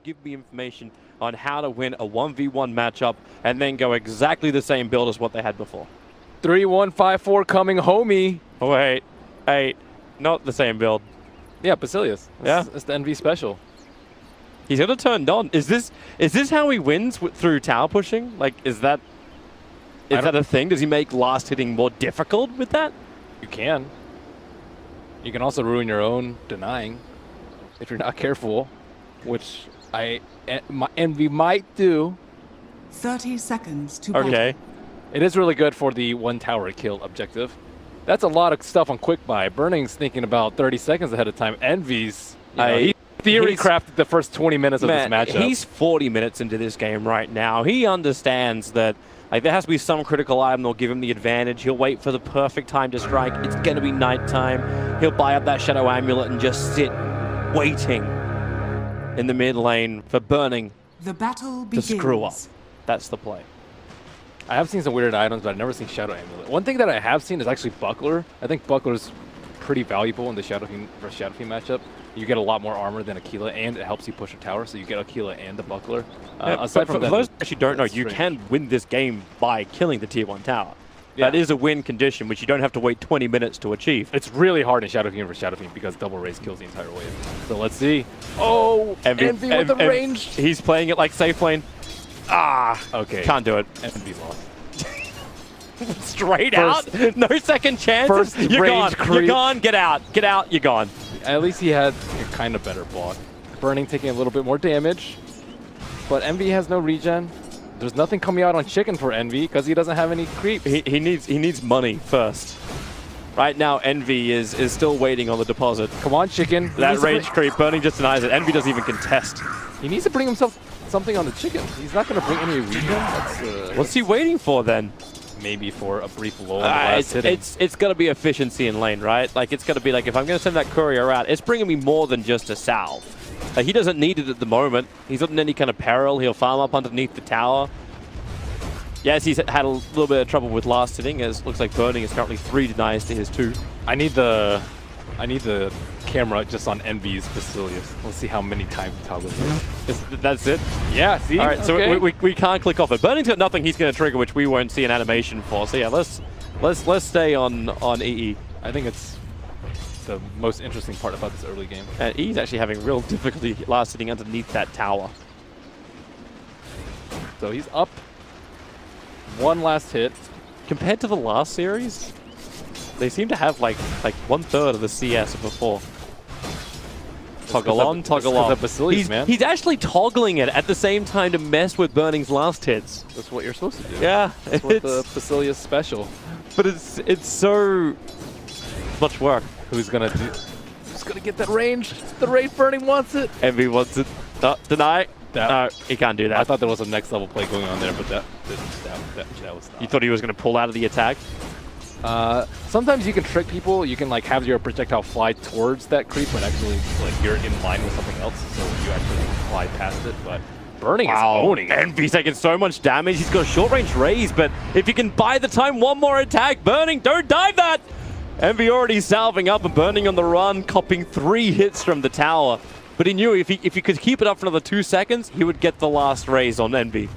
give me information on how to win a 1v1 matchup and then go exactly the same build as what they had before. 3-1-5-4 coming homie. Oh, wait, hey, not the same build. Yeah, Basilius. Yeah. It's the NV special. He's gonna turn on. Is this how he wins through tower pushing? Like, is that a thing? Does he make last hitting more difficult with that? You can. You can also ruin your own denying if you're not careful, which Envy might do. 30 seconds to Okay. It is really good for the one tower kill objective. That's a lot of stuff on quick buy. Burning's thinking about 30 seconds ahead of time. Envy's, he theory crafted the first 20 minutes of this matchup. He's 40 minutes into this game right now. He understands that there has to be some critical item that'll give him the advantage. He'll wait for the perfect time to strike. It's going to be nighttime. He'll buy up that Shadow Amulet and just sit waiting in the mid lane for Burning the battle to begins. screw up. That's the play. I have seen some weird items, but I've never seen Shadow Amulet. One thing that I have seen is actually Buckler. I think Buckler's pretty valuable in the Shadow Fiend versus Shadow Fiend matchup. You get a lot more armor than Aquila, and it helps you push a tower, so you get Aquila and the Buckler. Aside from for that, those who actually don't know, you strange. can win this game by killing the tier 1 tower. Yeah. That is a win condition, which you don't have to wait 20 minutes to achieve. It's really hard in Shadow Fiend versus Shadow Fiend because double raise kills the entire wave. So let's see. Oh, Envy with the range. He's playing it like safe lane. Ah, Okay. can't do it. Envy lost. Straight out, no second chance. You're gone. You're gone. Get out. Get out. You're gone. At least he had a kind of better block. Burning taking a little bit more damage, but Envy has no regen. There's nothing coming out on Chicken for Envy because he doesn't have any creep. He needs money first. Right now, Envy is still waiting on the deposit. Come on, Chicken. That range creep, Burning just denies it. Envy doesn't even contest. He needs to bring himself something on the Chicken. He's not going to bring any regen. That's, What's he waiting for then? Maybe for a brief lull in the last hitting. It's got to be efficiency in lane, right? Like, it's got to be like, if I'm going to send that courier out, it's bringing me more than just a salve. Like, he doesn't need it at the moment. He's not in any kind of peril. He'll farm up underneath the tower. Yes, he's had a little bit of trouble with last hitting, as it looks like Burning is currently 3 denies to his 2. I need the camera just on Envy's Basilius. Let's see how many times he toggles it. That's it? Yeah, see? All right, so okay. we can't click off it. Burning's got nothing he's going to trigger, which we won't see an animation for. So yeah, let's stay on EE. I think it's the most interesting part about this early game. And EE's actually having real difficulty last hitting underneath that tower. So he's up. One last hit. Compared to the last series, they seem to have like 1/3 of the CS of before. Toggle on, toggle off. He's actually toggling it at the same time to mess with Burning's last hits. That's what you're supposed to do. Yeah, that's what the Basilius special. But it's so much work. Who's gonna get that range? The range Burning wants it. Envy wants it. Deny. No, he can't do that. I thought there was a next level play going on there, but that was not. You thought he was going to pull out of the attack? Sometimes you can trick people. You can like have your projectile fly towards that creep, but actually like you're in line with something else, so you actually fly past it. But Burning is owning it. Envy's taking so much damage. He's got a short range raise, but if you can buy the time, one more attack. Burning, don't dive that. Envy already salving up and Burning on the run, copping 3 hits from the tower. But he knew if he could keep it up for another 2 seconds, he would get the last raise on Envy.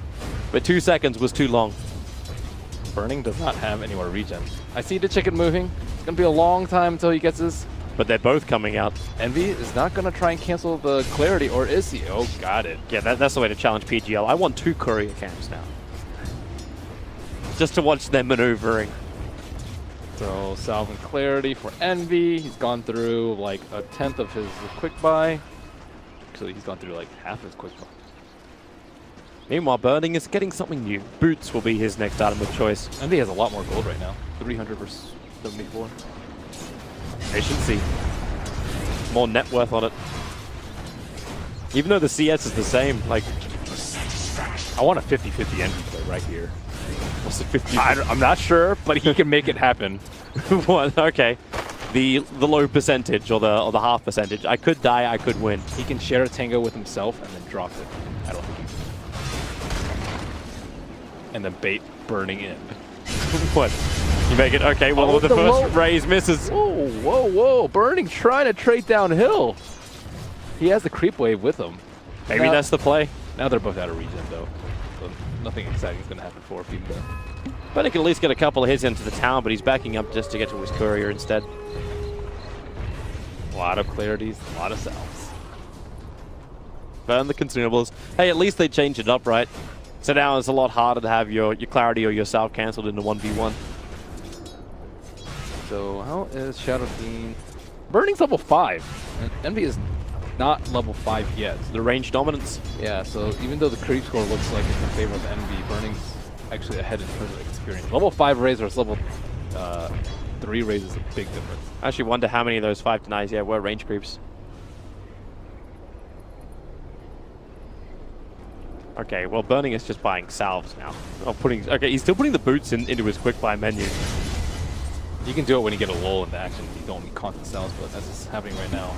But 2 seconds was too long. Burning does not have any more regen. I see the Chicken moving. It's going to be a long time until he gets his. But they're both coming out. Envy is not going to try and cancel the clarity, or is he? Oh, got it. Yeah, that's the way to challenge PGL. I want 2 courier camps now. Just to watch them maneuvering. So, salve and clarity for Envy. He's gone through like 1/10 of his quick buy. Actually, he's gone through like half his quick buy. Meanwhile, Burning is getting something new. Boots will be his next item of choice. Envy has a lot more gold right now. 300 versus 74. Efficiency. More net worth on it. Even though the CS is the same, like... I want a 50-50 Envy play right here. What's the 50? I'm not sure, but he can make it happen. What? Okay. The low percentage or the half percentage. I could die, I could win. He can share a tango with himself and then drop it. I don't think he can. And then bait Burning in. What? You make it okay. Well, the first raise misses. Whoa, whoa, whoa! Burning trying to trade downhill. He has the creep wave with him. Maybe that's the play. Now they're both out of regen, though. So nothing exciting is going to happen for Fiba. But he can at least get a couple of hits into the town, but he's backing up just to get to his courier instead. A lot of clarities, a lot of salves. Burn the consumables. Hey, at least they changed it up, right? So now it's a lot harder to have your clarity or your salve cancelled into 1v1. So how is Shadow Fiend? Burning's level 5. And Envy is not level 5 yet. The range dominance. Yeah, so even though the creep score looks like it's in favor of Envy, Burning's actually ahead in terms of experience. Level 5 Raze versus level 3 Raze is a big difference. I actually wonder how many of those 5 denies, were range creeps. Okay, well, Burning is just buying salves now. Okay, he's still putting the boots into his quick buy menu. You can do it when you get a lull in the action. You don't need constant salves, but that's what's happening right now.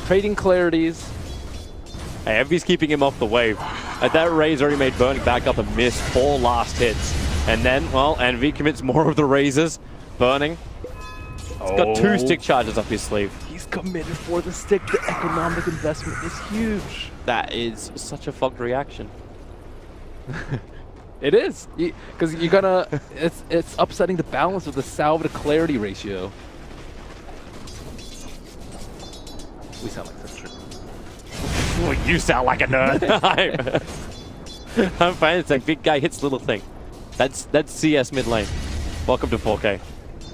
Trading clarities. Hey, Envy's keeping him off the wave. At that Raze already made Burning back up and miss 4 last hits. And then, well, Envy commits more of the raises. Burning. He's got 2 stick charges up his sleeve. He's committed for the stick. The economic investment is huge. That is such a fucked reaction. It is, because you're gonna. It's upsetting the balance of the salve to clarity ratio. We sound like such a. Well, you sound like a nerd. I'm fine. It's like big guy hits little thing. That's CS mid lane. Welcome to 4K.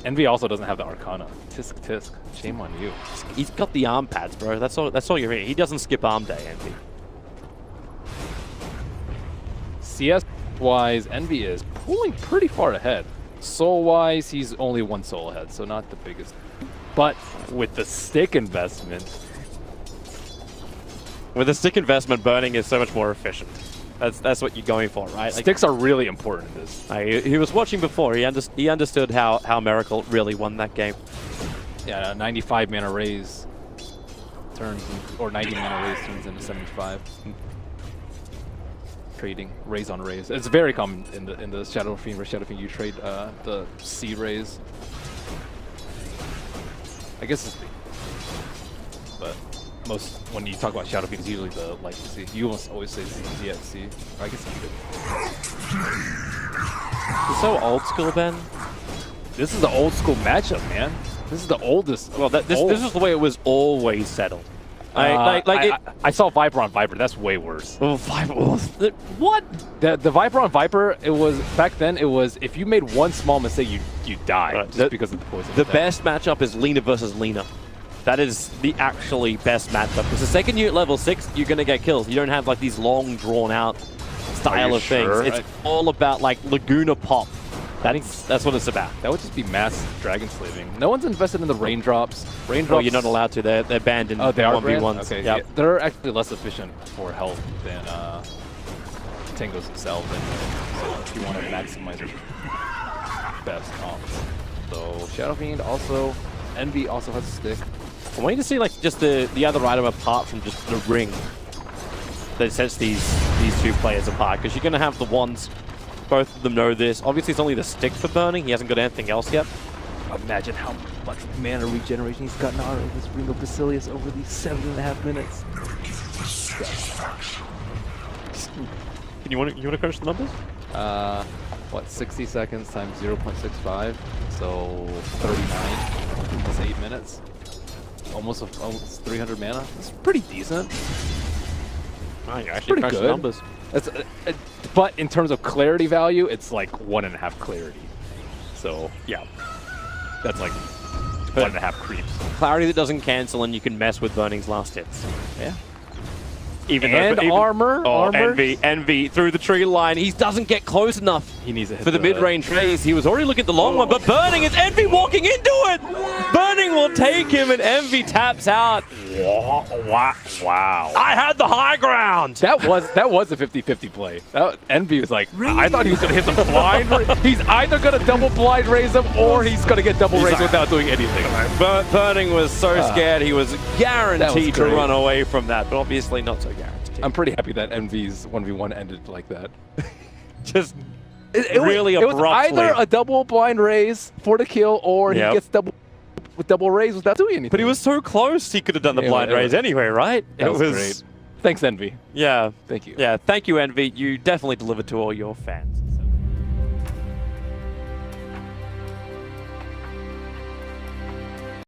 Envy also doesn't have the Arcana. Tisk tisk. Shame on you. He's got the arm pads, bro. That's all you're here. He doesn't skip arm day, Envy. CS-wise, Envy is pulling pretty far ahead. Soul-wise, he's only 1 soul ahead, so not the biggest. But with the stick investment... With the stick investment, Burning is so much more efficient. That's what you're going for, right? Sticks are really important in this. He was watching before. He understood how Miracle really won that game. Yeah, a 95 mana raise turns, or 90 mana raise turns into 75. Trading raise on raise. It's very common in the Shadow Fiend versus Shadow Fiend. You trade the C raise. I guess it's but most when you talk about Shadow Fiend, it's usually the light C. You almost always say Z at C. Or I guess you do. It's so old school, Ben. This is the old school matchup, man. This is the oldest. Well, this is the way it was always settled. I saw Viper on Viper. That's way worse. Oh, Viper. What? The Viper on Viper, it was back then. It was if you made one small mistake, you die just because of the poison. The best matchup is Lina versus Lina. That is the actually best matchup. Because the second you're at level 6, you're gonna get kills. You don't have like these long, drawn out style of things. It's all about like Laguna pop. That's what it's about. That would just be mass dragon slaving. No one's invested in the raindrops. Oh, you're not allowed to. They're banned in 1v1s. Okay, yep. yeah, they're actually less efficient for health than Tango's themselves. So if you want to maximize your best comp. So Shadow Fiend also, Envy also has a stick. I want you to see like just the other item apart from just the ring that sets these 2 players apart, because you're going to have the ones. Both of them know this. Obviously, it's only the stick for Burning. He hasn't got anything else yet. Imagine how much mana regeneration he's gotten out of this Ring of Basilius over these 7.5 minutes. You want to crunch the numbers? What, 60 seconds times 0.65, so 39. That's 8 minutes. Almost 300 mana. That's pretty decent. Oh, you actually crunched the numbers. That's, but in terms of clarity value, it's like 1.5 clarity. So yeah, that's like 1.5 creeps. Clarity that doesn't cancel, and you can mess with Burning's last hits. Yeah. Even armor. Oh, Envy through the tree line. He doesn't get close enough. He needs to hit for the mid-range raise. He was already looking at the long one, but Burning is Envy walking into it. Burning will take him, and Envy taps out. Wow. I had the high ground. That was a 50-50 play. Envy was like, I thought he was going to hit the blind. He's either going to double blind raise him, or he's going to get double raise without doing anything. Burning was so scared he was guaranteed to run away from that, but obviously not so guaranteed. I'm pretty happy that Envy's 1v1 ended like that. Just really abruptly. It was either a double blind raise for the kill, or he gets double raise without doing anything. But he was so close, he could have done the blind raise anyway, right? That was great. Thanks, Envy. Yeah. Thank you. Yeah, thank you, Envy. You definitely delivered to all your fans.